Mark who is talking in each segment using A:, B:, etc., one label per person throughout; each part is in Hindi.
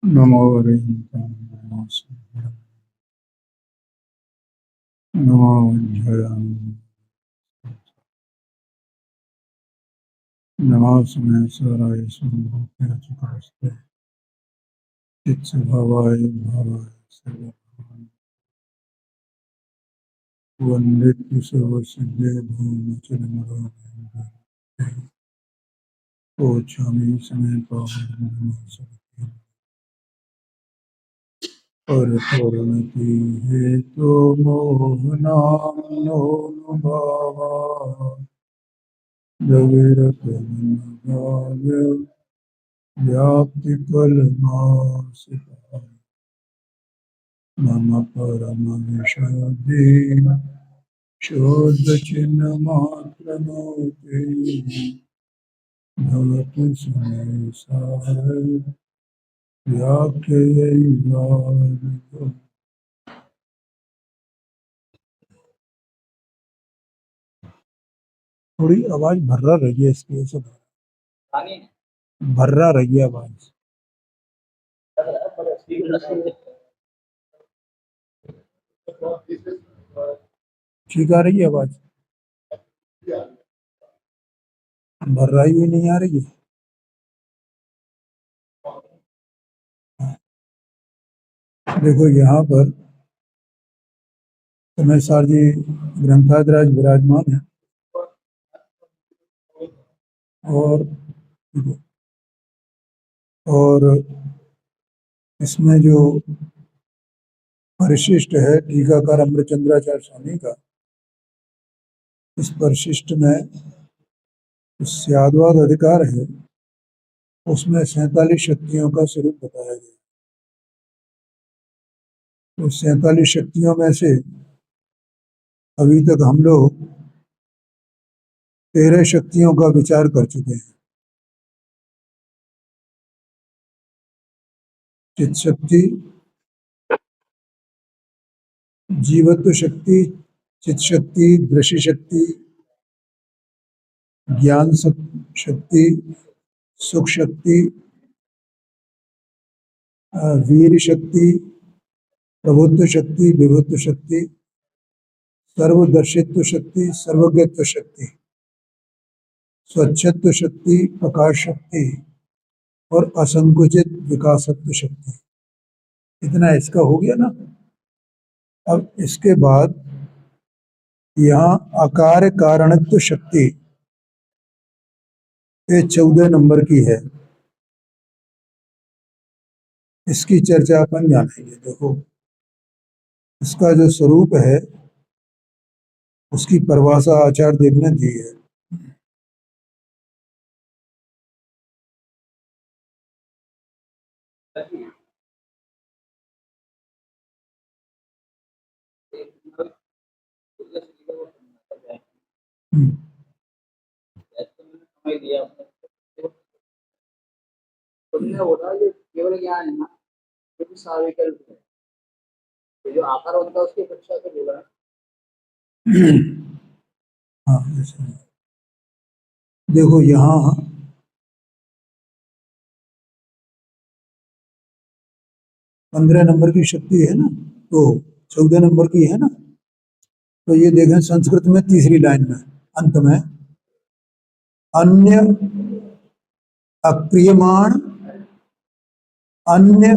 A: नमो हरिहंसाय नमो जयाय नमो सुमेश्वराय सुरभूतचित्तस्ते चित्स्वभावाय भावाय सर्वभावाय वन्दे सर्वसिद्धे भूमचलमरोहरे ओछामि समेत और पूर्णति हेतु मोहनामनो भावा जगीरतमनभाव्य व्याप्ति कलमासिता मम परम विषादे शोध चिन्ह मात्र भवतु संसार व्याख्यैवानितो। थोड़ी आवाज भर्रा रही है इसकी वजह से भर्रा रही है आवाज। ठीक आ रही है आवाज, भर्राई हुई नहीं आ रही है। देखो यहाँ पर समय सार जी ग्रंथादराज विराजमान है और इसमें जो परिशिष्ट है टीकाकार अमृतचंद्राचार्य स्वामी का, इस परिशिष्ट में स्याद्वाद अधिकार है, उसमें 47 शक्तियों का स्वरूप बताया गया। तो 47 शक्तियों में से अभी तक हम लोग 13 शक्तियों का विचार कर चुके हैं। चित शक्ति, जीवत्व शक्ति, चित शक्ति, दृश्य शक्ति, ज्ञान शक्ति, सुख शक्ति, वीर शक्ति, प्रभुत्व शक्ति, विभुत्व शक्ति, सर्वदर्शित्व शक्ति, सर्वज्ञत्व शक्ति, स्वच्छत्व शक्ति, प्रकाश शक्ति और असंकुचित विकासत्व शक्ति। इतना इसका हो गया ना। अब इसके बाद यहाँ आकार कारणत्व शक्ति ये 14 नंबर की है, इसकी चर्चा अपन जानेंगे। देखो इसका जो स्वरूप है उसकी परिभाषा आचार्य देव ने दी है।
B: केवल ज्ञान है ना, क्योंकि साविकल्प है। जो आकार होता है उसकी अपेक्षा से बोला है।
A: हाँ, देखो यहाँ 15 नंबर की शक्ति है ना, तो 14 नंबर की है ना। तो ये देखें संस्कृत में तीसरी लाइन में अंत में अन्य अक्रियमाण अन्य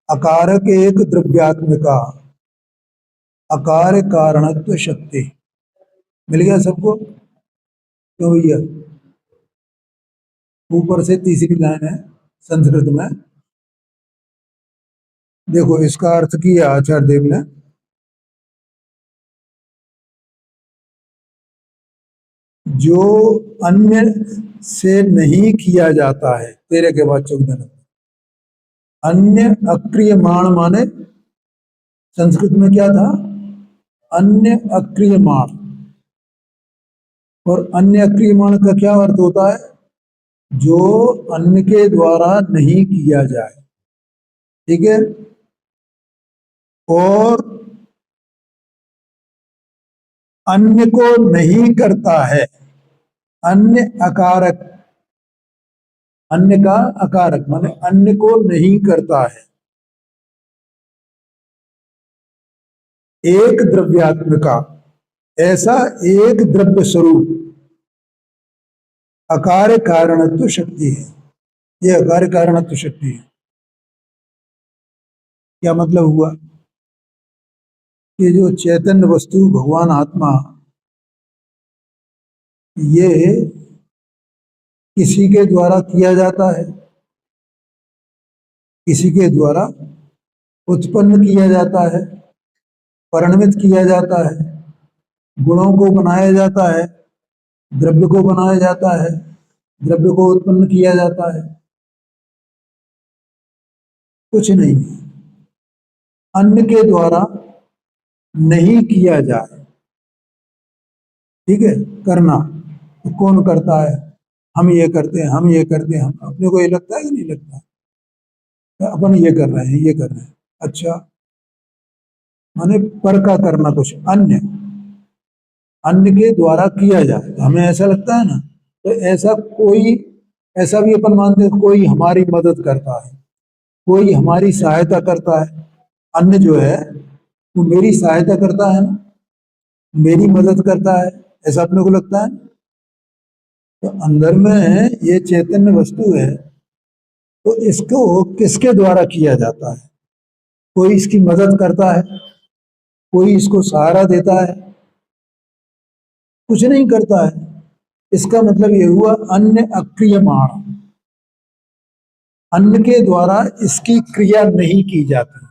A: अकारक एक द्रव्यात्मिका अकार कारणत्व शक्ति। मिल गया सबको? तो भैया ऊपर से तीसरी लाइन है संस्कृत में। देखो इसका अर्थ किया आचार्य देव ने, जो अन्य से नहीं किया जाता है। तेरे के बाद 14 नंबर अन्य अक्रियमाण माने संस्कृत में क्या था? अन्य अक्रियमाण। और अन्य अक्रियमाण का क्या अर्थ होता है? जो अन्य के द्वारा नहीं किया जाए। ठीक है। और अन्य को नहीं करता है अन्य अकारक अन्य का अकारक माने अन्य को नहीं करता है। एक द्रव्यात्मिका, ऐसा एक द्रव्य स्वरूप अकार्य कारणत्व शक्ति है। ये अकार्य कारणत्व शक्ति है। क्या मतलब हुआ कि जो चैतन्य वस्तु भगवान आत्मा, ये किसी के द्वारा किया जाता है, किसी के द्वारा उत्पन्न किया जाता है, परिणमित किया जाता है, गुणों को बनाया जाता है, द्रव्य को बनाया जाता है, द्रव्य को उत्पन्न किया जाता है, कुछ नहीं। अन्य के द्वारा नहीं किया जाए, ठीक है, करना तो कौन करता है? हम ये करते हैं, हम ये करते हैं। हम अपने को ये लगता है कि नहीं लगता है? तो अपन ये कर रहे हैं, ये कर रहे हैं। अच्छा, माने पर का करना, कुछ अन्य, अन्य के द्वारा किया जाए तो हमें ऐसा लगता है ना। तो ऐसा कोई, ऐसा भी अपन मानते हैं कोई हमारी मदद करता है, कोई हमारी सहायता करता है। अन्य जो है वो मेरी सहायता करता है ना, मेरी मदद करता है, ऐसा अपने को लगता है। तो अंदर में ये चैतन्य वस्तु है, तो इसको किसके द्वारा किया जाता है? कोई इसकी मदद करता है, कोई इसको सहारा देता है? कुछ नहीं करता है। इसका मतलब ये हुआ अन्य अक्रियमाण, अन्य के द्वारा इसकी क्रिया नहीं की जाती।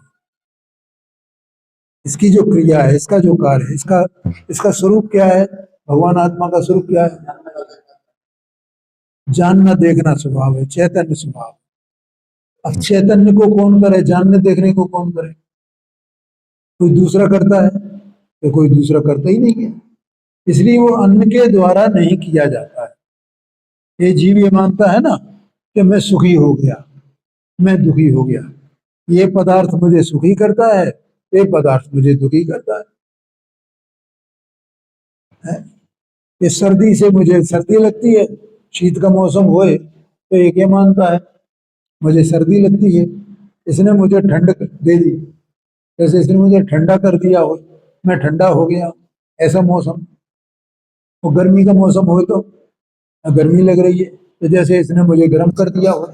A: इसकी जो क्रिया है, इसका जो कार्य है, इसका इसका स्वरूप क्या है? भगवान आत्मा का स्वरूप क्या है? जानना देखना स्वभाव है, चैतन्य स्वभाव। अब चैतन्य को कौन करे, जानने देखने को कौन करे? कोई दूसरा करता है? तो कोई दूसरा करता ही नहीं है, इसलिए वो अन्य के द्वारा नहीं किया जाता है। ये जीव ये मानता है ना कि मैं सुखी हो गया, मैं दुखी हो गया, ये पदार्थ मुझे सुखी करता है, ये पदार्थ मुझे दुखी करता है? ये सर्दी से मुझे सर्दी लगती है, शीत का मौसम होए तो एक ये मानता है मुझे सर्दी लगती है, इसने मुझे ठंड दे दी, जैसे इसने मुझे ठंडा कर दिया हो, मैं ठंडा हो गया। ऐसा मौसम, वो गर्मी का मौसम हो तो गर्मी लग रही है, तो जैसे इसने मुझे गर्म कर दिया हो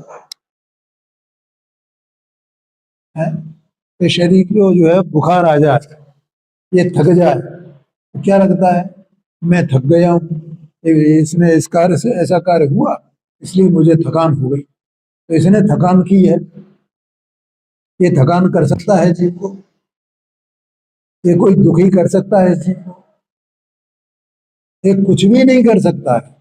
A: है। तो शरीर को जो है बुखार आ जाए, ये थक जाए, तो क्या लगता है? मैं थक गया हूँ, इसने इस कार्य से ऐसा कार्य हुआ, इसलिए मुझे थकान हो गई। तो इसने थकान की है, ये थकान कर सकता है जीव को? ये कोई दुखी कर सकता है जीव को? ये कुछ भी नहीं कर सकता है,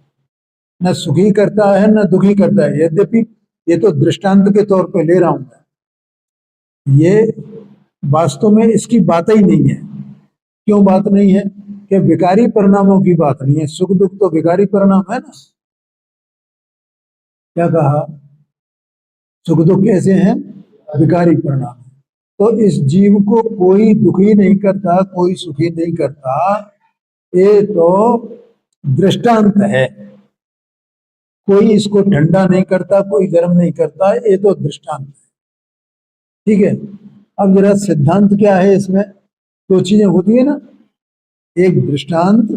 A: न सुखी करता है न दुखी करता है। यद्यपि ये तो दृष्टांत के तौर पे ले रहा हूं, ये वास्तव में इसकी बात ही नहीं है। क्यों बात नहीं है? कि विकारी परिणामों की बात नहीं है। सुख दुख तो विकारी परिणाम है ना। क्या कहा? सुख दुख कैसे हैं? विकारी परिणाम। तो इस जीव को कोई दुखी नहीं करता, कोई सुखी नहीं करता, ये तो दृष्टांत है। कोई इसको ठंडा नहीं करता, कोई गर्म नहीं करता, ये तो दृष्टांत है। ठीक है, अब जरा सिद्धांत क्या है इसमें? दो चीजें होती है ना, एक दृष्टांत,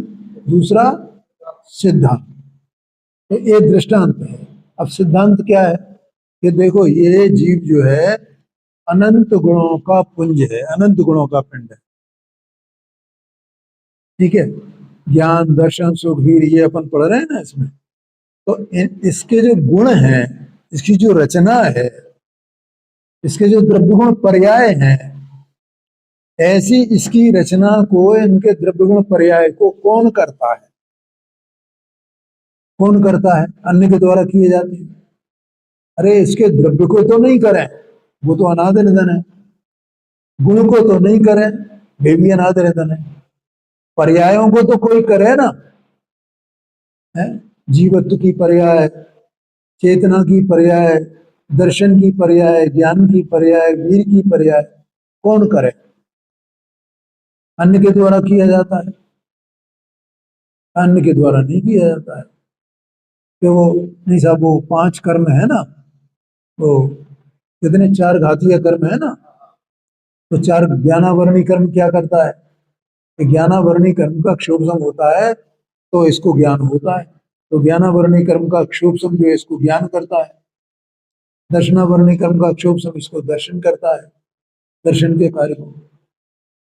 A: दूसरा सिद्धांत। तो ये दृष्टांत है। अब सिद्धांत क्या है कि देखो ये जीव जो है अनंत गुणों का पुंज है, अनंत गुणों का पिंड है। ठीक है, ज्ञान दर्शन सुख वीर ये अपन पढ़ रहे हैं ना इसमें। तो इसके जो गुण हैं, इसकी जो रचना है, इसके जो द्रव्य गुण पर्याय हैं, ऐसी इसकी रचना को, इनके द्रव्य गुण पर्याय को कौन करता है? कौन करता है? अन्य के द्वारा किए जाते हैं। अरे इसके द्रव्य को तो नहीं करें, वो तो अनादि निधन है। गुण को तो नहीं करें, वे भी अनादि निधन है। पर्यायों को तो कोई करे ना, है? जीवत्व की पर्याय, चेतना की पर्याय, दर्शन की पर्याय, ज्ञान की पर्याय, वीर की पर्याय कौन करे? अन्य के द्वारा किया जाता है, अन्य के द्वारा नहीं किया जाता है। कि वो नहीं साहब, वो 5 कर्म है ना, वो कितने 4 घातीय कर्म है ना, तो 4 ज्ञानावरणी कर्म क्या करता है कि ज्ञानावरणी कर्म का क्षोभसम होता है तो इसको ज्ञान होता है, तो ज्ञानावरणी कर्म का क्षोभसम जो है इसको ज्ञान करता है, दर्शनावरणी कर्म का क्षोभसम इसको दर्शन करता है, दर्शन के कार्य को,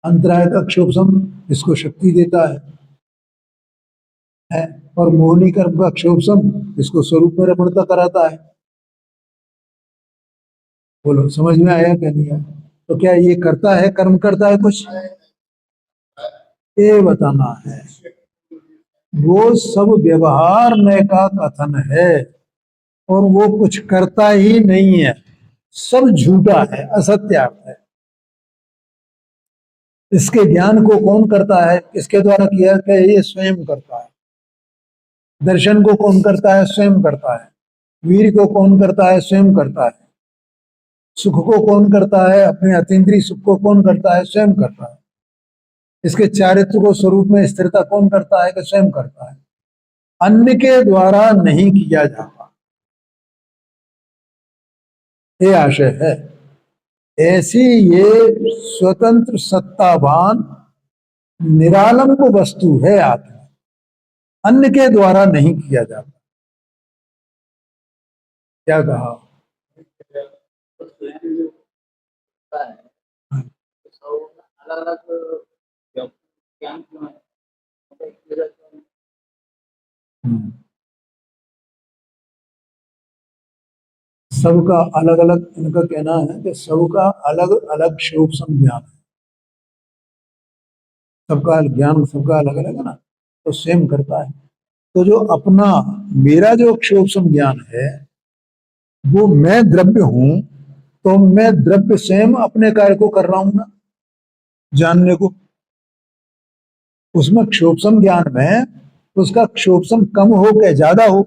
A: अंतराय का क्षोभसम इसको शक्ति देता है, और मोहनी कर्म का क्षोभसम इसको स्वरूप में रमणता कराता है। बोलो समझ में आया क्या नहीं आया? तो क्या ये करता है, कर्म करता है कुछ? ये बताना है। वो सब व्यवहार का कथन है और वो कुछ करता ही नहीं है, सब झूठा है, असत्यार्थ है। इसके ज्ञान को कौन करता है, किसके द्वारा किया कि ये स्वयं करता है। दर्शन को कौन करता है, स्वयं करता है। वीर को कौन करता है, स्वयं करता है। सुख को कौन करता है, अपने अतीन्द्रिय सुख को कौन करता है, स्वयं करता है। इसके चारित्र को स्वरूप में स्थिरता कौन करता है, कि स्वयं करता है, अन्य के द्वारा नहीं किया जाता। ये आशय है। ऐसी ये स्वतंत्र सत्तावान निरालंब वस्तु है आत्मा, अन्य के द्वारा नहीं किया जाता। क्या कहा?
B: अलग अलग ज्ञान क्यों है?
A: सबका अलग अलग, इनका कहना है कि सबका अलग अलग स्वरूप ज्ञान है, सबका ज्ञान सबका अलग अलग है ना, तो सेम करता है। तो जो अपना मेरा जो क्षोभ ज्ञान है वो मैं द्रव्य हूं, तो मैं द्रव्य स्वयं अपने कार्य को कर रहा हूं ना, जानने को। उसमें क्षोभसम ज्ञान में उसका क्षोभसम कम हो के ज्यादा हो,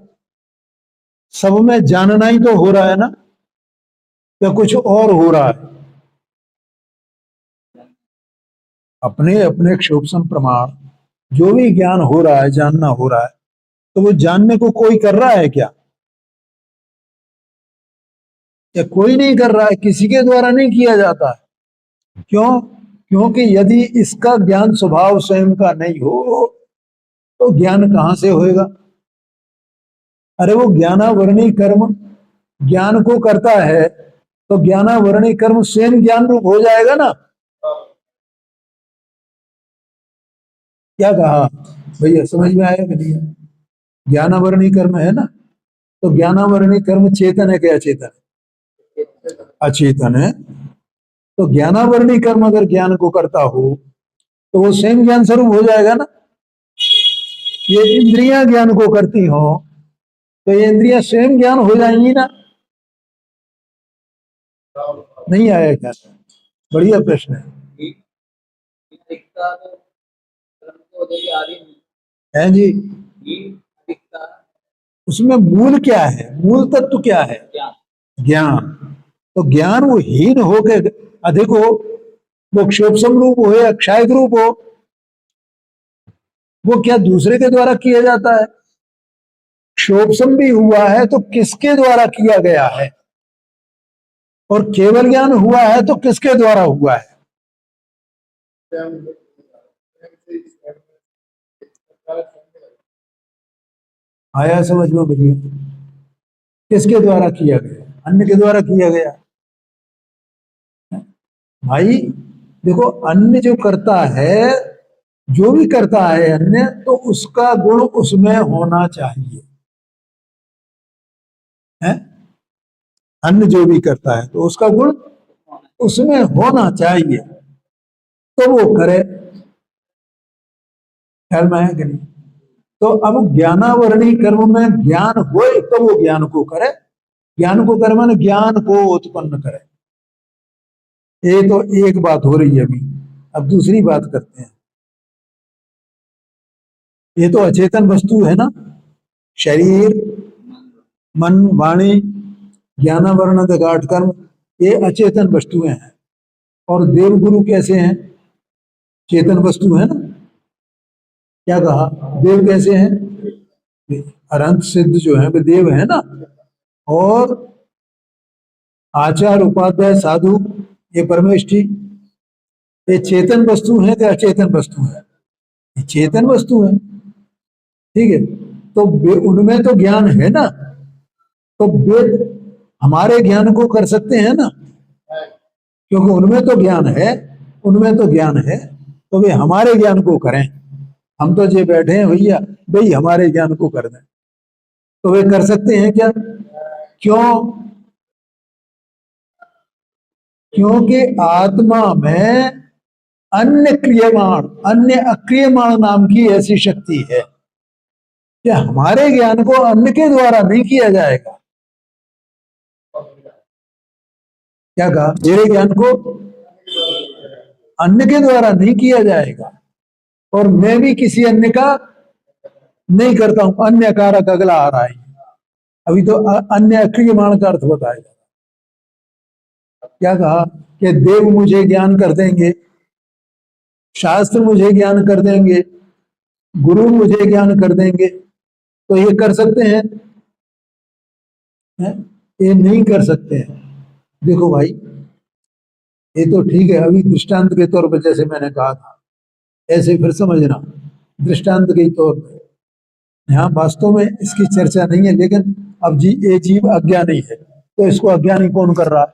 A: सब में जानना ही तो हो रहा है ना, या कुछ और हो रहा है? अपने अपने क्षोभसम प्रमाण जो भी ज्ञान हो रहा है, जानना हो रहा है, तो वो जानने को कोई कर रहा है क्या? या कोई नहीं कर रहा है, किसी के द्वारा नहीं किया जाता है। क्यों? क्योंकि यदि इसका ज्ञान स्वभाव स्वयं का नहीं हो तो ज्ञान कहां से होएगा? अरे वो ज्ञानावरणी कर्म ज्ञान को करता है, तो ज्ञानावरणी कर्म स्वयं ज्ञान रूप हो जाएगा ना। क्या कहा भैया, समझ में आया कि नहीं? ज्ञानावरणी कर्म है ना, तो ज्ञानावरणी कर्म चेतन है क्या अचेतन है? अचेतन है। तो ज्ञानावरणी कर्म अगर ज्ञान को करता हो तो वो स्वयं ज्ञान स्वरूप हो जाएगा ना। ये इंद्रियां ज्ञान को करती हो तो ये इंद्रियां स्वयं ज्ञान हो जाएंगी ना। नहीं आया क्या? बढ़िया प्रश्न है। है जी। उसमें मूल क्या है, मूल तत्व क्या है? ज्ञान। तो ज्ञान वो हीन हो के अधिक हो, वो क्षोभसम रूप हो या क्षायक रूप हो, वो क्या दूसरे के द्वारा किया जाता है? क्षोभसम भी हुआ है तो किसके द्वारा किया गया है, और केवल ज्ञान हुआ है तो किसके द्वारा हुआ है? आया समझ में भैया? किसके द्वारा किया गया? अन्य के द्वारा किया गया। भाई देखो, अन्य जो करता है, जो भी करता है अन्य, तो उसका गुण उसमें होना चाहिए है। अन्य जो भी करता है तो उसका गुण उसमें होना चाहिए, तो वो करे। ख्याल में है कि नहीं? तो अब ज्ञानावरणी कर्म में ज्ञान होए तो वो ज्ञान को करे, ज्ञान को करे माने ज्ञान को उत्पन्न करे। ये तो एक बात हो रही है अभी। अब दूसरी बात करते हैं। ये तो अचेतन वस्तु है ना, शरीर मन वाणी ज्ञानावरण गाठ कर्म, ये अचेतन वस्तुएं हैं। और देवगुरु कैसे हैं? चेतन वस्तु है ना। क्या कहा? देव कैसे हैं? अनंत सिद्ध जो है वे देव है ना, और आचार उपाध्याय साधु ये परमेष्ठी, ये चेतन वस्तु है कि अचेतन वस्तु है? ये चेतन वस्तु है, ठीक है। तो उनमें तो ज्ञान है ना, तो वे हमारे ज्ञान को कर सकते हैं ना, क्योंकि उनमें तो ज्ञान है, उनमें तो ज्ञान है, तो वे हमारे ज्ञान को करें। हम तो जे बैठे हैं भैया, भाई हमारे ज्ञान को कर दें, तो वे कर सकते हैं क्या? क्यों? क्योंकि आत्मा में अन्य क्रियमाण, अन्य अक्रियमाण नाम की ऐसी शक्ति है कि हमारे ज्ञान को अन्य के द्वारा नहीं किया जाएगा। क्या कहा? मेरे ज्ञान को अन्य के द्वारा नहीं किया जाएगा, और मैं भी किसी अन्य का नहीं करता हूं। अन्य कारक अगला आ रहा है, अभी तो अन्य अक्रियमाण का अर्थ बताएगा। क्या कहा? कि देव मुझे ज्ञान कर देंगे, शास्त्र मुझे ज्ञान कर देंगे, गुरु मुझे ज्ञान कर देंगे, तो ये कर सकते हैं? ये नहीं कर सकते हैं। देखो भाई, ये तो ठीक है, अभी दृष्टांत के तौर पर जैसे मैंने कहा था, ऐसे फिर समझना, दृष्टांत के तौर पर। यहाँ वास्तव में इसकी चर्चा नहीं है, लेकिन अब ये जीव अज्ञानी है, तो इसको अज्ञानी कौन कर रहा है?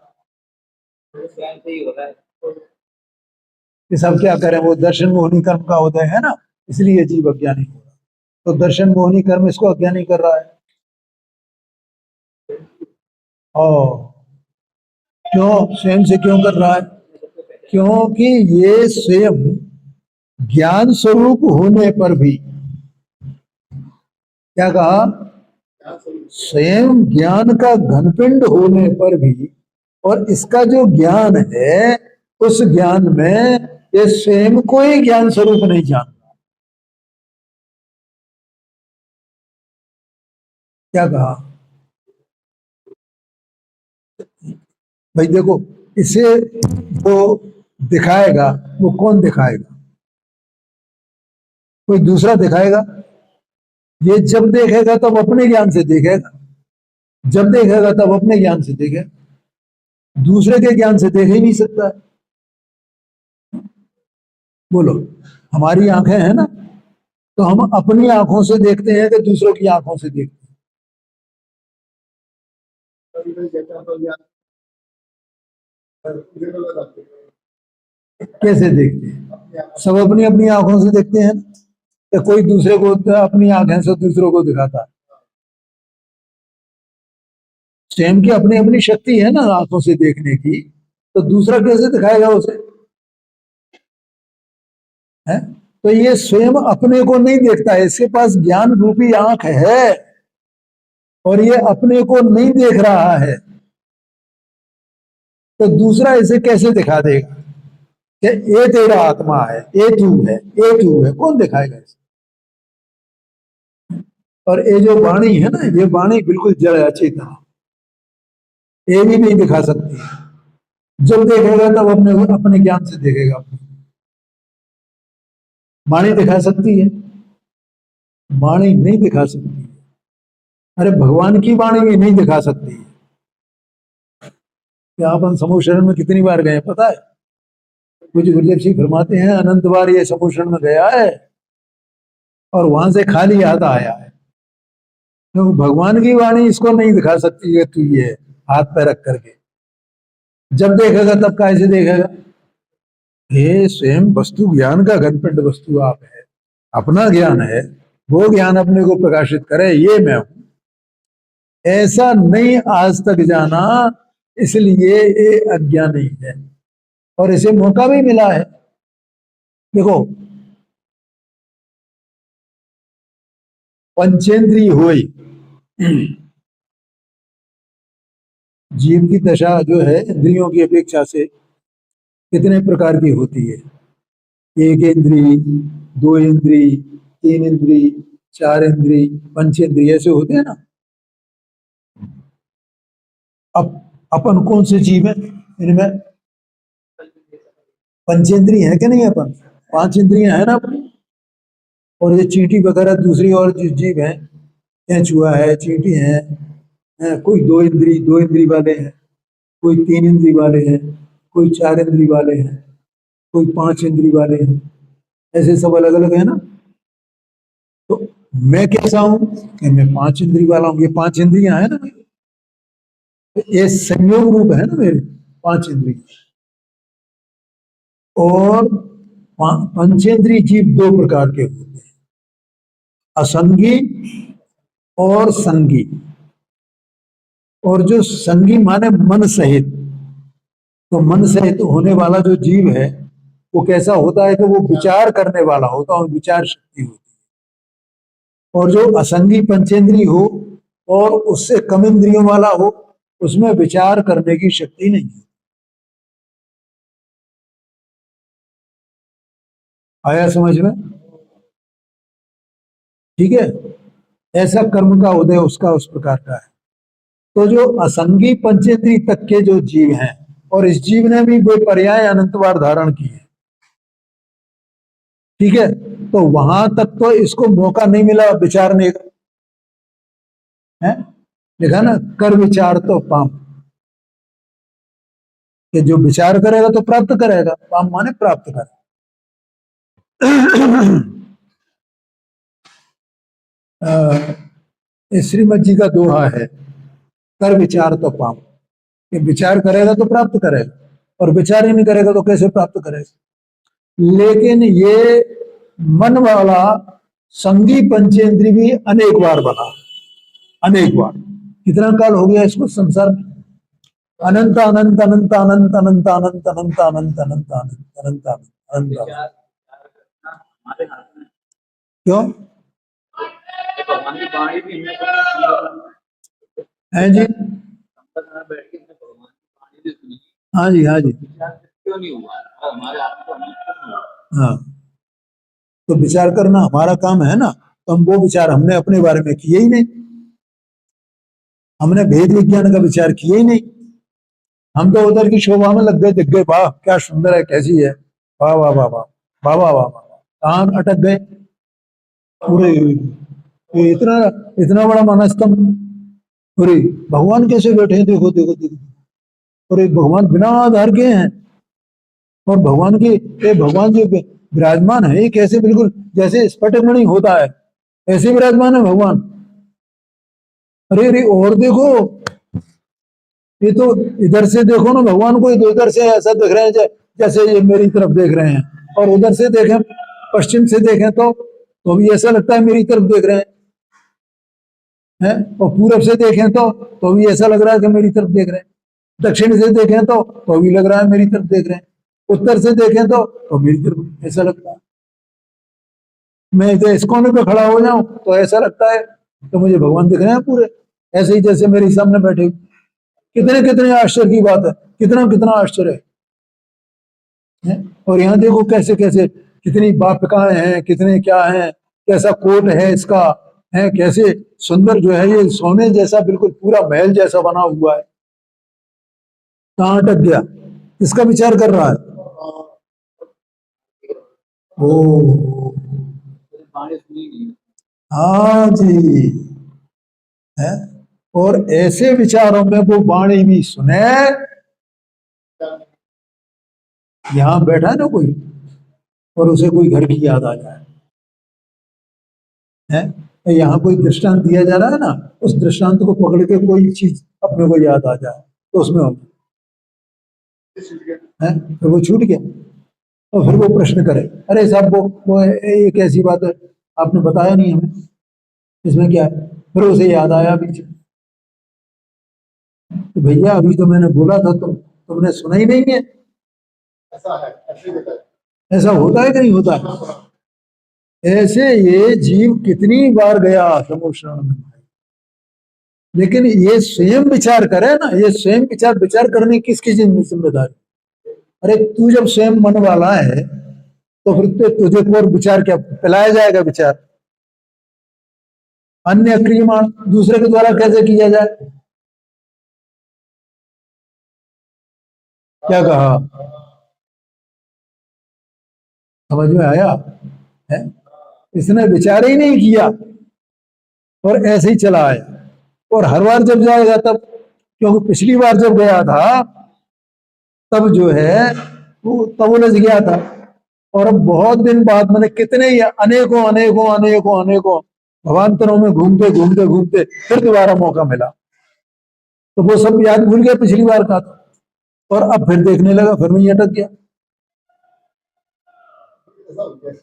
A: ये सब क्या करें, वो दर्शन मोहनी कर्म का उदय है ना, इसलिए जीव अज्ञानी हो रहा है। तो दर्शन मोहनी कर्म इसको अज्ञानी कर रहा है। और क्यों? स्वयं से क्यों कर रहा है? क्योंकि ये स्वयं ज्ञान स्वरूप होने पर भी, क्या कहा? स्वयं ज्ञान का घनपिंड होने पर भी, और इसका जो ज्ञान है उस ज्ञान में ये स्वयं को ही ज्ञान स्वरूप नहीं जानता। क्या कहा भाई? देखो, इसे वो दिखाएगा, वो कौन दिखाएगा? कोई दूसरा दिखाएगा? ये जब देखेगा तब अपने ज्ञान से देखेगा, जब देखेगा तब अपने ज्ञान से देखेगा, दूसरे के ज्ञान से देख ही नहीं सकता है। बोलो, हमारी आंखें हैं ना, तो हम अपनी आंखों से देखते हैं कि दूसरों की आंखों से देखते हैं? कैसे देखते हैं? सब अपनी अपनी आंखों से देखते हैं, या कोई दूसरे को अपनी आंखें से दूसरों को दिखाता है? स्वयं की अपनी अपनी शक्ति है ना आंखों से देखने की, तो दूसरा कैसे दिखाएगा उसे? है? तो ये स्वयं अपने को नहीं देखता है, इसके पास ज्ञान रूपी आंख है और ये अपने को नहीं देख रहा है, तो दूसरा इसे कैसे दिखा देगा कि ये तेरा आत्मा है, ये तू है, ये तू है? कौन दिखाएगा इसे? और ये जो वाणी है ना, ये वाणी बिल्कुल जड़ अचेतन, ये भी नहीं दिखा सकती। जब देखेगा तब अपने अपने ज्ञान से देखेगा। वाणी दिखा सकती है? वाणी नहीं दिखा सकती। अरे भगवान की वाणी भी नहीं दिखा सकती। क्या अपन समूह शरण में कितनी बार गए पता है? कुछ गुरुदेव जी फरमाते हैं, अनंत बार ये समूह शरण में गया है और वहां से खाली हाथ आया है, क्योंकि भगवान की वाणी इसको नहीं दिखा सकती है। तू ये हाथ पे रख करके जब देखेगा तब कैसे देखेगा? ये स्वयं वस्तु ज्ञान का घनपिंड वस्तु आप है, अपना ज्ञान है, वो ज्ञान अपने को प्रकाशित करे, ये मैं हूं, ऐसा नहीं आज तक जाना, इसलिए ये अज्ञानी है और इसे मौका भी मिला है। देखो, पंचेंद्रिय हुई, जीव की दशा जो है इंद्रियों की अपेक्षा से कितने प्रकार की होती है? एक इंद्री, दो इंद्री, तीन इंद्री, चार इंद्री, पंचेंद्री, ऐसे होते हैं ना। अब अपन कौन से जीव है इनमें? पंचेंद्रिय है कि नहीं? अपन पांच इंद्रियां है ना अपनी, और ये चींटी वगैरह दूसरी और जीव है, चूहा है, चींटी है, कोई दो इंद्री वाले हैं, कोई 3 इंद्री वाले हैं, कोई 4 इंद्री वाले हैं, कोई 5 इंद्री वाले हैं, ऐसे सब अलग अलग है ना। तो मैं कैसा हूं कि मैं 5 इंद्री वाला हूं, ये 5 इंद्रियां है ना मेरी, तो ये संयोग रूप है ना मेरे 5 इंद्री। और पंचेंद्रीय जीव 2 प्रकार के होते हैं, असंगी और संगी। और जो संगी माने मन सहित, तो मन सहित होने वाला जो जीव है वो कैसा होता है कि वो विचार करने वाला होता है और विचार शक्ति होती है। और जो असंगी पंचेंद्री हो और उससे कम इंद्रियों वाला हो, उसमें विचार करने की शक्ति नहीं है। आया समझ में? ठीक है, ऐसा कर्म का उदय उसका उस प्रकार का है। तो जो असंगी पंचेंद्री तक के जो जीव हैं, और इस जीव ने भी बेपर्याय अनंत बार धारण की है, ठीक है, तो वहां तक तो इसको मौका नहीं मिला विचारने का, है लिखा ना, कर विचार तो पाम, कि जो विचार करेगा तो प्राप्त करेगा, पाम माने प्राप्त कर। श्रीमद जी का दोहा है, कर विचार तो पाम, कि विचार करेगा तो प्राप्त करेगा, और विचार ही नहीं करेगा तो कैसे प्राप्त करेगा। लेकिन ये मन वाला संगी पंचेंद्री भी अनेक बार बना, अनेक बार। कितना काल हो गया इसको संसार में? अनंत अनंत अनंत अनंत अनंत अनंत अनंत अनंत अनंत अनंत अनंत अनंत।
B: विचार करना हमारे हाथ में है।
A: क्यों
B: भगवान की वाणी भी हमें संगत
A: है जी?
B: में बैठ के हमने भगवान की वाणी भी सुनी,
A: हाँ जी, हाँ जी,
B: विचार क्यों नहीं हुआ? और हमारे हाथ में तो हमें क्यों नहीं हुआ?
A: हाँ। तो विचार करना हमारा काम है ना, तो हम वो विचार हमने अपने बारे में किए ही नहीं, हमने भेद विज्ञान का विचार किए ही नहीं। हम तो उधर की शोभा में लग गए, दिख गए, वाह क्या सुंदर है, कैसी है, वाह वाह वाह वाह वाह वाह वाह वाह, कहाँ अटक गए पूरे। ये इतना इतना बड़ा मनस्तंभ, अरे भगवान कैसे बैठे हैं, देखो देखो देखो, और एक भगवान बिना आधार के हैं, और भगवान के ये भगवान जो विराजमान है, ये कैसे बिल्कुल जैसे स्फटिक मणि होता है ऐसे विराजमान है भगवान। अरे अरे और देखो, ये तो इधर से देखो ना भगवान को, इधर से ऐसा देख रहे हैं जैसे ये मेरी तरफ देख रहे हैं, और उधर से देखें, पश्चिम से देखें तो भी ऐसा लगता है मेरी तरफ देख रहे हैं, और पूरब से देखें तो भी ऐसा लग रहा है कि मेरी तरफ देख रहे हैं, दक्षिण से देखें तो भी लग रहा है मेरी तरफ देख रहे हैं, उत्तर से देखें तो मेरी तरफ ऐसा लगता है। मैं इधर इस कोने पे खड़ा हो जाऊं तो ऐसा लगता है तो मुझे भगवान दिख रहे हैं पूरे, ऐसे ही जैसे मेरे सामने बैठे। कितने कितने आश्चर्य की बात है, कितना कितना आश्चर्य है। और यहाँ देखो कैसे कैसे कितनी वापिकाएं हैं, कितने क्या हैं, कैसा कोट है इसका, है कैसे सुंदर जो है, ये सोने जैसा बिल्कुल पूरा महल जैसा बना हुआ है। कहाँ अटक गया, इसका विचार कर रहा है। ओ
B: वाणी सुनी नहीं।
A: हाँ जी, है। और ऐसे विचारों में वो वाणी भी सुने, यहां बैठा है ना कोई, और उसे कोई घर की याद आ जाए, है, यहाँ कोई दृष्टांत दिया जा रहा है ना, उस दृष्टांत को पकड़ के कोई चीज अपने को याद आ जाए तो उसमें हो, है, फिर वो छूट गया। और फिर वो प्रश्न करे, अरे साहब वो ये कैसी बात है, आपने बताया नहीं हमें, इसमें क्या है? फिर उसे याद आया पीछे, तो भैया अभी तो मैंने बोला था, तुमने सुना ही नहीं है।
C: ऐसा है,
A: ऐसा होता है कि नहीं होता है? ऐसे ये जीव कितनी बार गया समुद्र में, लेकिन ये स्वयं विचार करे ना, ये स्वयं विचार करने की किसकी जिम्मेदारी? अरे तू जब स्वयं मन वाला है तो फिर तो तुझे को और विचार क्या पिलाया जाएगा? विचार अन्य क्रियमाण दूसरे के द्वारा कैसे किया जाए? क्या कहा, समझ में आया है? इसने विचार ही नहीं किया, और ऐसे ही चला आया। और हर बार जब जाएगा तब, क्योंकि पिछली बार जब गया था तब जो है वो तब उलझ गया था, और अब बहुत दिन बाद मैंने कितने ही अनेकों अनेकों अनेकों अनेकों भवांतरों में घूमते घूमते घूमते फिर दोबारा मौका मिला, तो वो सब याद भूल गया पिछली बार का था, और अब फिर देखने लगा, फिर वहीं अटक गया
C: ऐसा हो गया।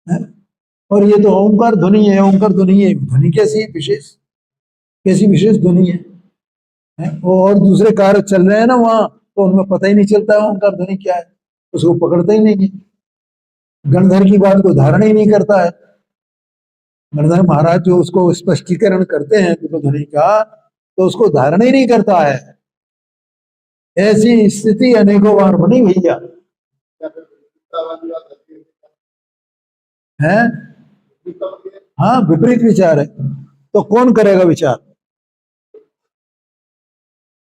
A: है? और ये तो ओंकार ध्वनि है, ओंकार ध्वनि है, ध्वनि कैसी विशेष, कैसी विशेष ध्वनि है? और दूसरे कार्य चल रहे हैं ना वहां, तो उनमें पता ही नहीं चलता है ओंकार ध्वनि क्या है, उसको पकड़ता ही नहीं है, गणधर की बात को धारण ही नहीं करता है। गणधर महाराज जो उसको स्पष्टीकरण करते हैं ध्वनि का, तो उसको धारण ही नहीं करता है। ऐसी स्थिति अनेकों बार बनी भैया,
C: या फिर गीता वाली बात रहती
A: है?
C: गीता वाली है,
A: हाँ, विपरीत विचार है, तो कौन करेगा विचार?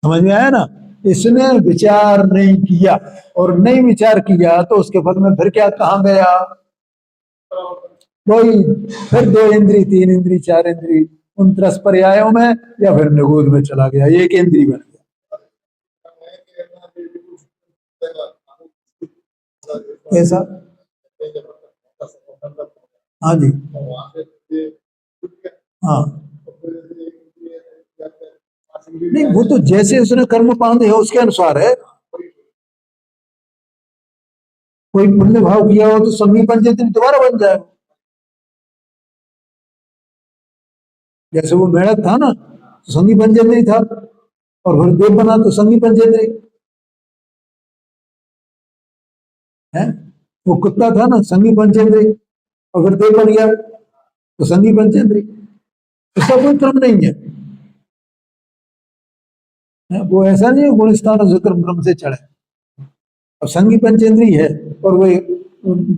A: समझ में आया ना? इसने विचार नहीं किया, और नहीं विचार किया तो उसके फल में फिर क्या, कहां गया? कोई फिर 2 इंद्री 3 इंद्री 4 इंद्री 29 पर्यायों में, या फिर निगोद में चला गया, 1 इंद्री बन गया। कैसा? हाँ जी, हाँ। नहीं, वो तो जैसे उसने कर्म बांधे है उसके अनुसार है। कोई पुण्य भाव किया हो तो संगी पंचेंद्री दोबारा बन जाए, जैसे वो मेढक था ना तो संगी पंचेंद्री था, और फिर देव बना तो संगी पंचेंद्री है। वो कुत्ता था ना संगी पंचेंद्री, और फिर देव बन गया तो संगी पंचेंद्री। इसका कोई क्रम नहीं है, वो ऐसा नहीं है गुण स्थान से क्रम से चढ़े। अब संगी पंचेंद्री है और वो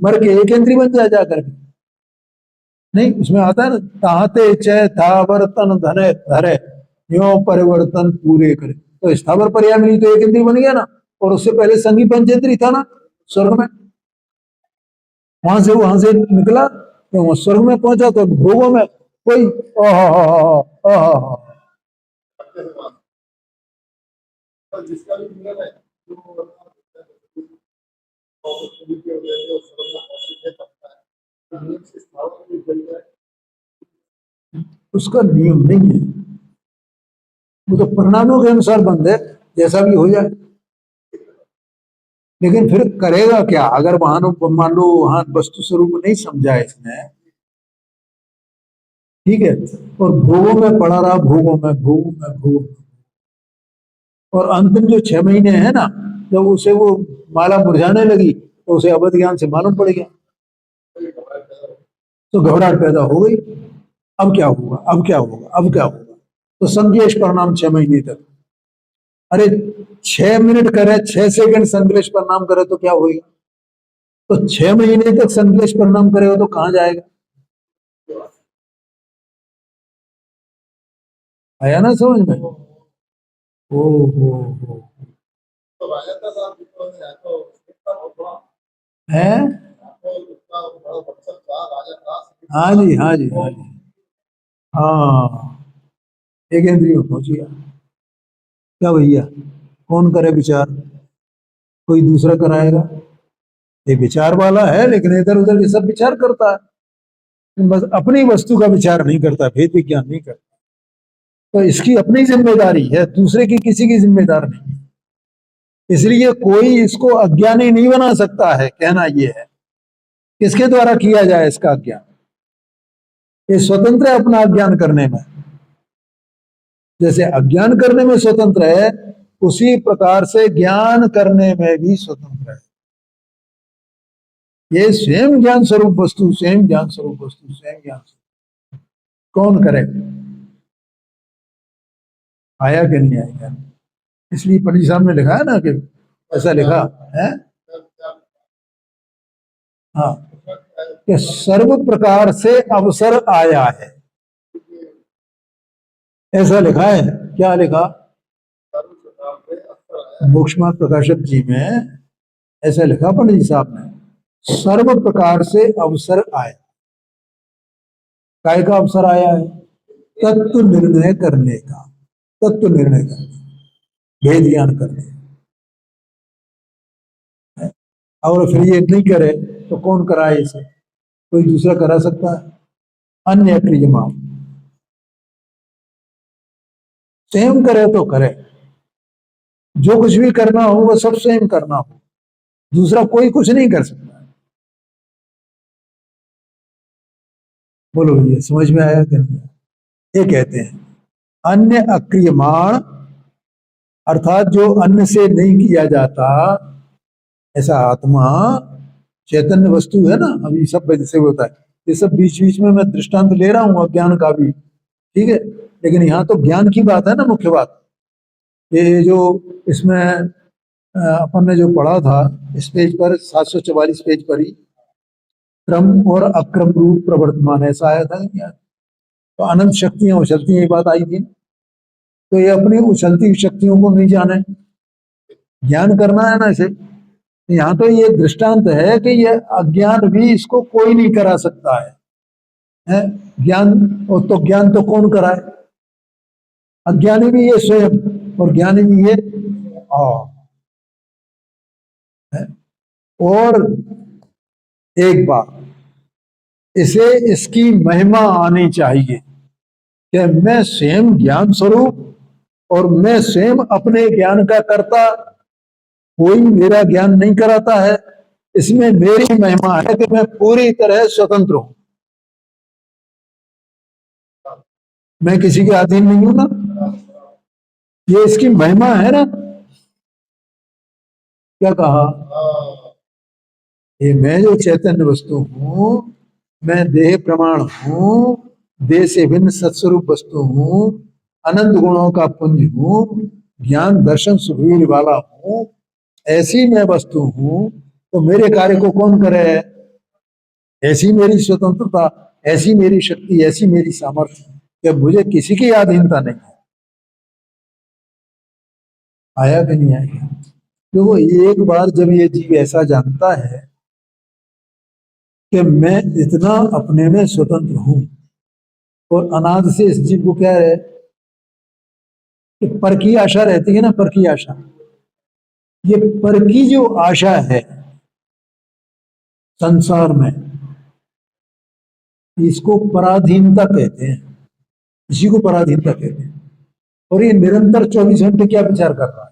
A: मर के 1 इंद्री बन जाए जाकर के, नहीं, उसमें आता है ना, ताहते चय था वर्तन धने धरे यो परिवर्तन पूरे करे, तो स्थावर पर्याय मिली तो 1 इंद्री बन गया ना, और उससे पहले संगी पंचेंद्री था ना स्वर्ग में, वहां से निकला तो वहां स्वर्ग में पहुंचा, तो भोगों में कोई
C: और जिसका भी नियम है जो नियम से स्थावर भी बन जाए,
A: उसका नियम नहीं है, वो तो परिणामों के अनुसार बंद है, जैसा भी हो जाए। लेकिन फिर करेगा क्या अगर वहां मान लो वहां वस्तु स्वरूप नहीं समझा इसने, ठीक है, और भोगों में पड़ा रहा, भोगों में भोगों में भोगों में, और अंतिम जो 6 महीने है ना, जब उसे वो माला मुरझाने लगी तो उसे अवध ज्ञान से मालूम पड़ गया, तो घबराहट पैदा हो गई। अब क्या होगा, अब क्या होगा, अब क्या होगा? तो संदेश प्रणाम 6 महीने तक। अरे 6 मिनट करे, 6 सेकंड संदेश प्रणाम करे तो क्या होगा? तो 6 महीने तक संदेश प्रणाम करेगा तो कहां जाएगा? आया ना समझ में? ओ हो
C: तो राजा का साथ तो कितना बड़ा
A: है।
C: तो उतना बड़ा मकसद था राजा का।
A: हाँ जी, हाँ जी, हाँ जी, हाँ, 1 इंद्रिय में पहुंच गया। क्या भैया, कौन करे विचार? कोई दूसरा कराएगा? ये विचार वाला है लेकिन इधर उधर ये सब विचार करता है, बस अपनी वस्तु का विचार नहीं करता, भेद विज्ञान नहीं करता। तो इसकी अपनी जिम्मेदारी है, दूसरे की किसी की जिम्मेदार नहीं है। इसलिए कोई इसको अज्ञानी नहीं बना सकता है, कहना यह है। किसके द्वारा किया जाए इसका अज्ञान? ये स्वतंत्र है अपना अज्ञान करने में, जैसे अज्ञान करने में स्वतंत्र है उसी प्रकार से ज्ञान करने में भी स्वतंत्र है। ये स्वयं ज्ञान स्वरूप वस्तु, स्वयं ज्ञान स्वरूप वस्तु, स्वयं ज्ञान स्वरूप, कौन करे? आया कि नहीं आएगा? इसलिए पंडित साहब ने लिखा है ना कि ऐसा लिखा है, हाँ, कि सर्व प्रकार से अवसर आया है, ऐसा लिखा है। क्या लिखा? मोक्षमार्ग प्रकाशक जी में ऐसा लिखा पंडित साहब ने, सर्व प्रकार से अवसर आए। काय का अवसर आया है? तत्व निर्णय करने का, तत्व निर्णय करने, भेद ज्ञान करने। और फिर ये नहीं करे तो कौन कराए इसे? कोई दूसरा करा सकता है? अन्य क्रियमाण, स्वयं करे तो करे, जो कुछ भी करना हो वो सब स्वयं करना हो, दूसरा कोई कुछ नहीं कर सकता। बोलो ये समझ में आया कि नहीं? ये कहते हैं अन्य अक्रियमाण, अर्थात जो अन्य से नहीं किया जाता, ऐसा आत्मा चैतन्य वस्तु है ना। अभी सब जैसे होता है, ये सब बीच बीच में मैं दृष्टांत ले रहा हूं अज्ञान का भी, ठीक है, लेकिन यहाँ तो ज्ञान की बात है ना, मुख्य बात। ये जो इसमें अपन ने जो पढ़ा था इस पेज पर 744 पेज पर ही, क्रम और अक्रम रूप प्रवर्तमान, ऐसा आया था क्या? तो अनंत शक्तियां उछलती हैं, ये बात आई थी। तो ये अपनी उछलती शक्तियों को नहीं जाने, ज्ञान करना है ना इसे। यहाँ तो ये दृष्टांत है कि ये अज्ञान भी इसको कोई नहीं करा सकता है, ज्ञान। और तो ज्ञान तो कौन कराए? अज्ञानी भी ये स्वयं, और ज्ञानी भी ये। और एक बात, इसे इसकी महिमा आनी चाहिए कि मैं स्वयं ज्ञान स्वरूप और मैं स्वयं अपने ज्ञान का कर्ता, कोई मेरा ज्ञान नहीं कराता है। इसमें मेरी महिमा है कि मैं पूरी तरह स्वतंत्र हूं, मैं किसी के अधीन नहीं हूं ना। ये इसकी महिमा है ना। क्या कहा? ये मैं जो चैतन्य वस्तु हूं, मैं देह प्रमाण हूं, देह से भिन्न सत्स्वरूप वस्तु हूं, अनंत गुणों का पुंज हूं, ज्ञान दर्शन सुखवीर वाला हूं, ऐसी मैं वस्तु हूं। तो मेरे कार्य को कौन करे? ऐसी मेरी स्वतंत्रता, ऐसी मेरी शक्ति, ऐसी मेरी सामर्थ्य कि मुझे किसी की अधीनता नहीं है। आया कि नहीं आया? देखो एक बार जब ये जीव ऐसा जानता है कि मैं इतना अपने में स्वतंत्र हूं, और अनादि से इस जीव को क्या है कि पर की आशा रहती है ना, पर की आशा। ये पर की जो आशा है संसार में, इसको पराधीनता कहते हैं, इसी को पराधीनता कहते हैं। और ये निरंतर 24 घंटे क्या विचार कर रहा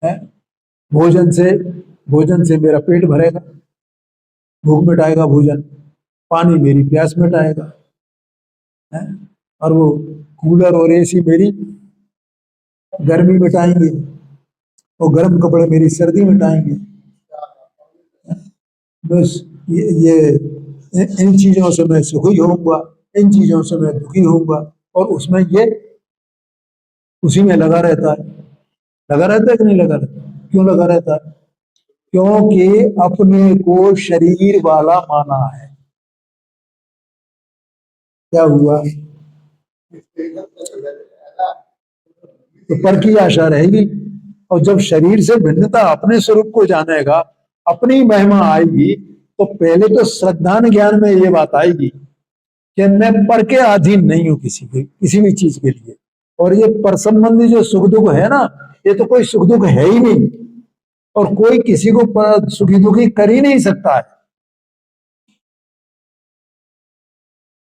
A: है? भोजन से मेरा पेट भरेगा, भूख मिटाएगा भोजन, पानी मेरी प्यास मिटाएगा, है? और वो कूलर और एसी मेरी गर्मी मिटाएंगे, और गर्म कपड़े मेरी सर्दी मिटाएंगे। बस ये इन चीजों से मैं सुखी होऊंगा, इन चीजों से मैं दुखी होऊंगा, और उसमें ये उसी में लगा रहता है। लगा रहता है कि नहीं लगा रहता? क्यों लगा रहता है? क्योंकि अपने को शरीर वाला माना है। क्या हुआ? तो पर की आशा रहेगी, और जब शरीर से भिन्नता अपने स्वरूप को जानेगा, अपनी महिमा आएगी, तो पहले तो श्रद्धान ज्ञान में ये बात आएगी कि मैं पर के अधीन नहीं हूं किसी भी चीज के लिए। और ये पर संबंधी जो सुख दुख है ना, ये तो कोई सुख दुख है ही नहीं, और कोई किसी को सुखी दुखी कर ही नहीं सकता है।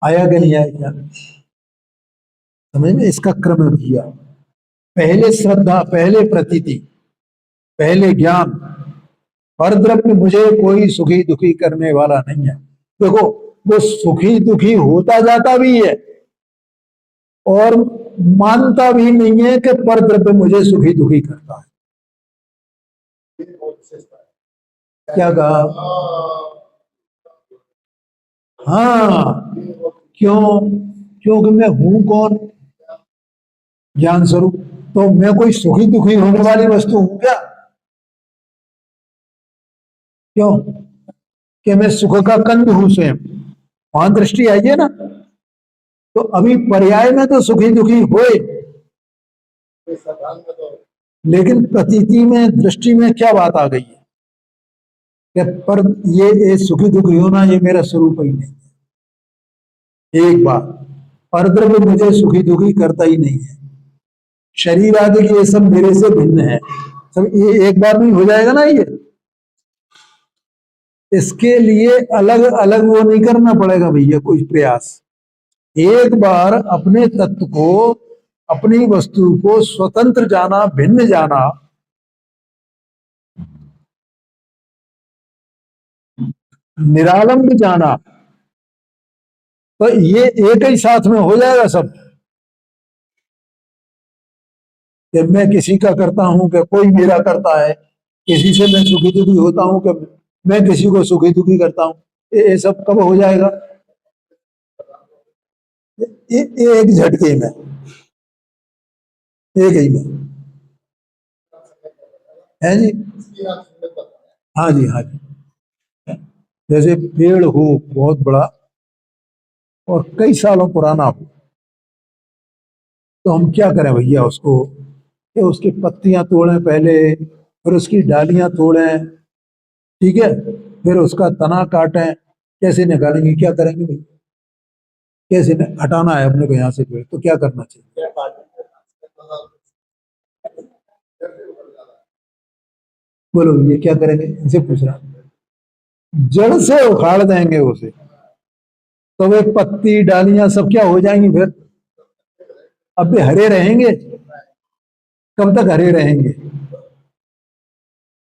A: आया कि नहीं आया? क्या समझ में इसका क्रम किया? पहले श्रद्धा, पहले प्रतीति, पहले ज्ञान, पर द्रव्य मुझे कोई सुखी दुखी करने वाला नहीं है। देखो वो सुखी दुखी होता जाता भी है और मानता भी नहीं है कि पर द्रव्य मुझे सुखी दुखी करता है। क्या कहा? हाँ, क्यों? क्योंकि मैं हूं कौन? ज्ञान स्वरूप। तो मैं कोई सुखी दुखी होने वाली वस्तु हूं क्या? क्यों? कि मैं सुख का कंद हूं स्वयं, वहां दृष्टि आई है ना। तो अभी पर्याय में तो सुखी दुखी होए, लेकिन प्रतीति में, दृष्टि में क्या बात आ गई है कि पर ये सुखी दुखी होना ये मेरा स्वरूप ही नहीं। एक बार। परद्रव्य मुझे सुखी दुखी करता ही नहीं है। शरीर आदि ये सब मेरे से भिन्न है। सब ये एक बार में हो जाएगा ना ये। इसके लिए अलग अलग वो नहीं करना पड़ेगा भैया कोई प्रयास। एक बार अपने तत्व को, अपनी वस्तु को स्वतंत्र जाना, भिन्न जाना, निरालंब जाना, तो ये एक ही साथ में हो जाएगा सब। कि मैं किसी का करता हूं कि कोई मेरा करता है, किसी से मैं सुखी दुखी होता हूं कि मैं किसी को सुखी दुखी करता हूं, ये सब कब हो जाएगा? एक झटके में, एक ही में। है जी?
C: इसकी आप सुंदर बताएं।
A: हाँ जी, हाँ जी। जैसे पेड़ हो बहुत बड़ा और कई सालों पुराना हो, तो हम क्या करें भैया उसको? कि उसकी पत्तियां तोड़ें पहले, फिर उसकी डालियां तोड़ें, ठीक है, फिर उसका तना काटें। कैसे निकालेंगे, क्या करेंगे भाई? कैसे हटाना है अपने को यहाँ से पेड़, तो क्या करना चाहिए?
C: क्या बात है? कैसे उतर जाता है?
A: बोलो ये क्या करेंगे, इनसे पूछ रहा हूं। जड़ से उखाड़ देंगे उसे, तो वे पत्ती डालियां सब क्या हो जाएंगी फिर? अब वे हरे रहेंगे? कब तक हरे रहेंगे?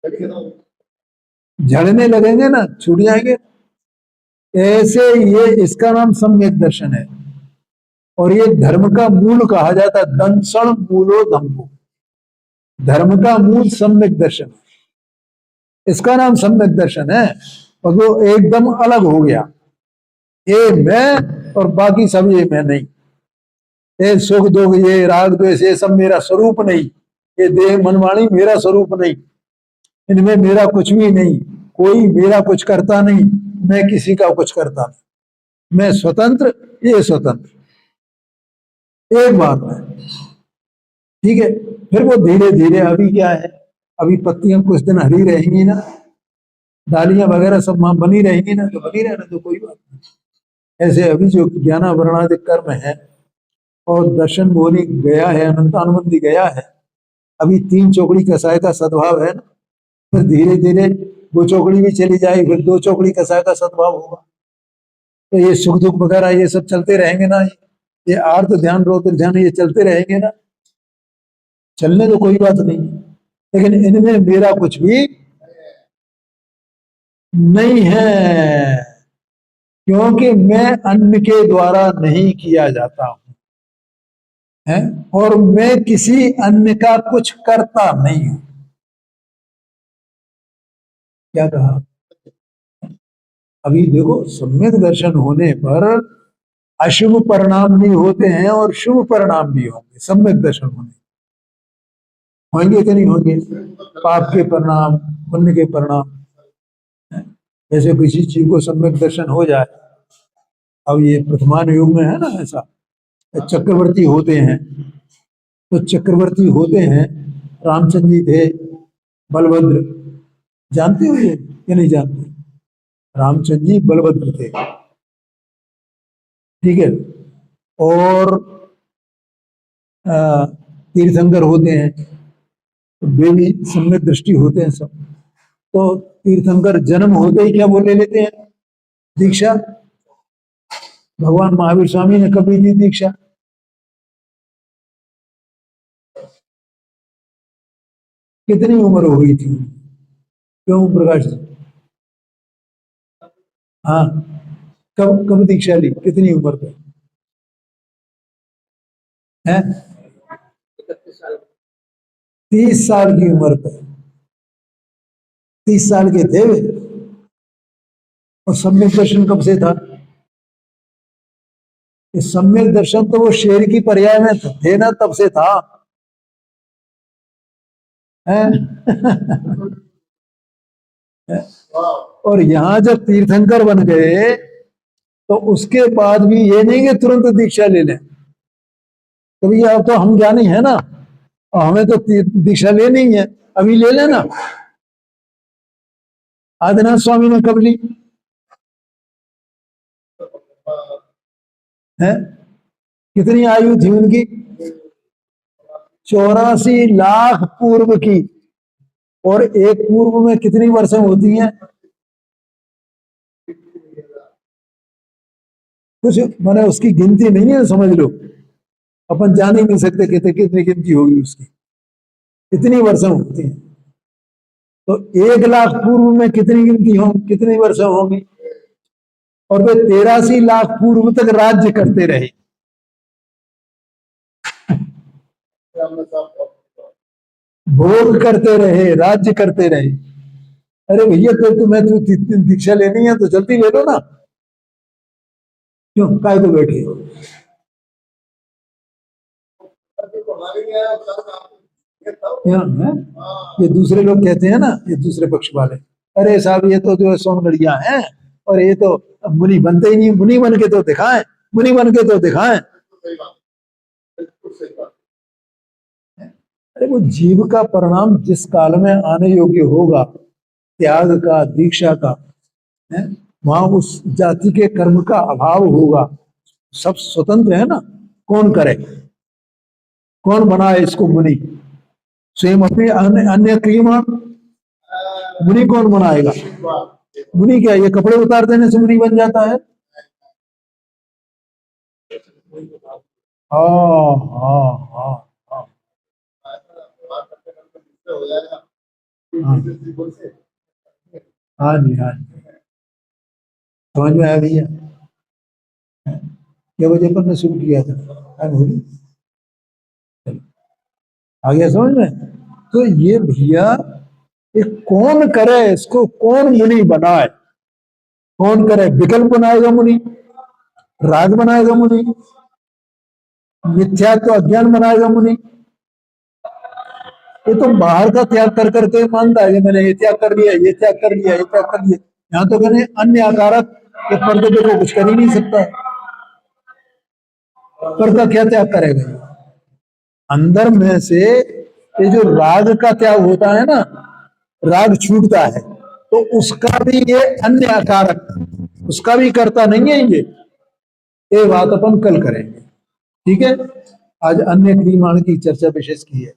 C: कभी खत्म हो-
A: झड़ने लगेंगे ना, छूट जाएंगे। ऐसे ये इसका नाम सम्यक दर्शन है। और ये धर्म का मूल कहा जाता है, दंसण मूलो धम्मो। धर्म का मूल सम्यक दर्शन है। इसका नाम सम्यक दर्शन है। और वो एकदम अलग हो गया, ये मैं और बाकी सब ये मैं नहीं। ये सुख दुख, ये राग द्वेष, ये सब मेरा स्वरूप नहीं। ये देह मनवाणी मेरा स्वरूप नहीं। इनमें मेरा कुछ भी नहीं। कोई मेरा कुछ करता नहीं, मैं किसी का कुछ करता नहीं। मैं स्वतंत्र, ये स्वतंत्र, एक बात में। ठीक है, फिर वो धीरे धीरे, अभी क्या है, अभी पत्तियां कुछ दिन हरी रहेंगी ना, डालियां वगैरह सब वहां बनी रहेंगी ना, तो बनी रहने तो कोई बात नहीं। ऐसे अभी जो ज्ञानावरणादि कर्म है और दर्शन मोहनी गया है, अनंतानुबंधी गया है, अभी तीन चौकड़ी कसाय का सद्भाव है ना, फिर धीरे धीरे वो चौकड़ी भी चली जाएगी, फिर दो चौकड़ी कसाय का सद्भाव होगा। तो ये सुख दुख वगैरह ये सब चलते रहेंगे ना, ये आर्त ध्यान रौद्र ध्यान ये चलते रहेंगे ना, चलने तो कोई बात नहीं, लेकिन इनमें मेरा कुछ भी नहीं है, क्योंकि मैं अन्य के द्वारा नहीं किया जाता हूं, है, और मैं किसी अन्य का कुछ करता नहीं हूं। क्या कहा? अभी देखो, सम्यक दर्शन होने पर अशुभ परिणाम भी होते हैं और शुभ परिणाम भी होंगे। सम्यक दर्शन होंगे कि नहीं होंगे? पाप के परिणाम, पुण्य के परिणाम। जैसे किसी चीज को सम्यक दर्शन हो जाए, अब ये वर्तमान युग में है ना ऐसा, चक्रवर्ती होते हैं, तो चक्रवर्ती होते हैं, रामचंद्र जी थे, बलभद्र, जानते हो ये कि नहीं जानते? रामचंद्र जी बलभद्र थे, ठीक है, और तीर्थंकर होते हैं, तो वे भी सम्यक दृष्टि होते हैं सब। तो तीर्थंकर जन्म होते ही क्या वो ले लेते हैं दीक्षा? भगवान महावीर स्वामी ने कभी दी दीक्षा? कितनी उम्र हो गई थी? क्यों प्रकाश जी? हाँ, कब कब दीक्षा ली, कितनी उम्र पे है?
B: 31 साल।
A: 30 साल की उम्र पे, 30 साल के थे वे। और सम्यक दर्शन कब से था? ये सम्यक दर्शन तो वो शेर की पर्याय में थे ना, तब से था, है?
C: वाह।
A: और यहाँ जब तीर्थंकर बन गए, तो उसके बाद भी ये नहीं कि तुरंत दीक्षा ले लें। तो भैया अब तो हम ज्ञानी है ना, और हमें तो दीक्षा लेनी ही है, अभी ले लेना। आदिनाथ स्वामी ने कब ली? है? कितनी आयु थी उनकी? 84 लाख पूर्व की। और एक पूर्व में कितनी वर्षें होती हैं? कुछ मैंने उसकी गिनती नहीं है, समझ लो, अपन जान ही नहीं सकते कितनी गिनती होगी उसकी, कितनी वर्षें होती हैं। तो 1 लाख पूर्व में कितनी गिनती हो, कितनी वर्षें होंगी? और वे 83 लाख पूर्व तक राज्य करते रहे।
C: हमने सब
A: भोग करते रहे, राज्य करते रहे। अरे भैया, तो तुम्हें तो दीक्षा लेनी है तो जल्दी ले लो ना, क्यों काय को बैठे हो?
C: तो हमारी है ये तब
A: यहाँ है? ये दूसरे लोग कहते हैं ना, ये दूसरे पक्ष वाले, अरे साहब ये तो जो है सोनगढ़िया हैं, और ये तो मुनि बनते ही नहीं, मुनि बन के तो दिखाएं, मुनि बन के तो दिखाएं।
C: सही बात, बिल्कुल सही बात।
A: अरे वो जीव का परिणाम जिस काल में आने योग्य होगा, त्याग का, दीक्षा का, है, वहां उस जाति के कर्म का अभाव होगा। सब स्वतंत्र है ना, कौन करे, कौन बनाए इसको मुनि? स्वयं अपने अन्य क्रियमा मुनि कौन बनाएगा? मुनि क्या ये कपड़े उतार देने से मुनि बन जाता है? हाँ हाँ हाँ हाँ
C: हो जाएगा।
A: हाँ जी, हाँ जी, समझ में आया भैया? क्या बजे पर ने शुरू किया था? आ गया समझ में? तो ये भैया, ये कौन करे इसको, कौन मुनि बनाए? कौन करे? विकल्प बनाएगा मुनि, राग बनाएगा मुनि, मिथ्या तो अज्ञान बनाएगा मुनि। ये तो बाहर का त्याग कर करके मानता है कि मैंने ये त्याग कर लिया, ये त्याग कर लिया, ये त्याग कर लिया। यहाँ तो कहने अन्य आकारक के पर्दे पे को कुछ कर ही नहीं सकता, पर्दा क्या त्याग करेगा? अंदर में से ये जो राग का त्याग होता है ना, राग छूटता है, तो उसका भी ये अन्य आकारक, उसका भी करता नहीं है ये बात अपन कल करेंगे। ठीक है, आज अन्य क्रियमाण की चर्चा विशेष की है।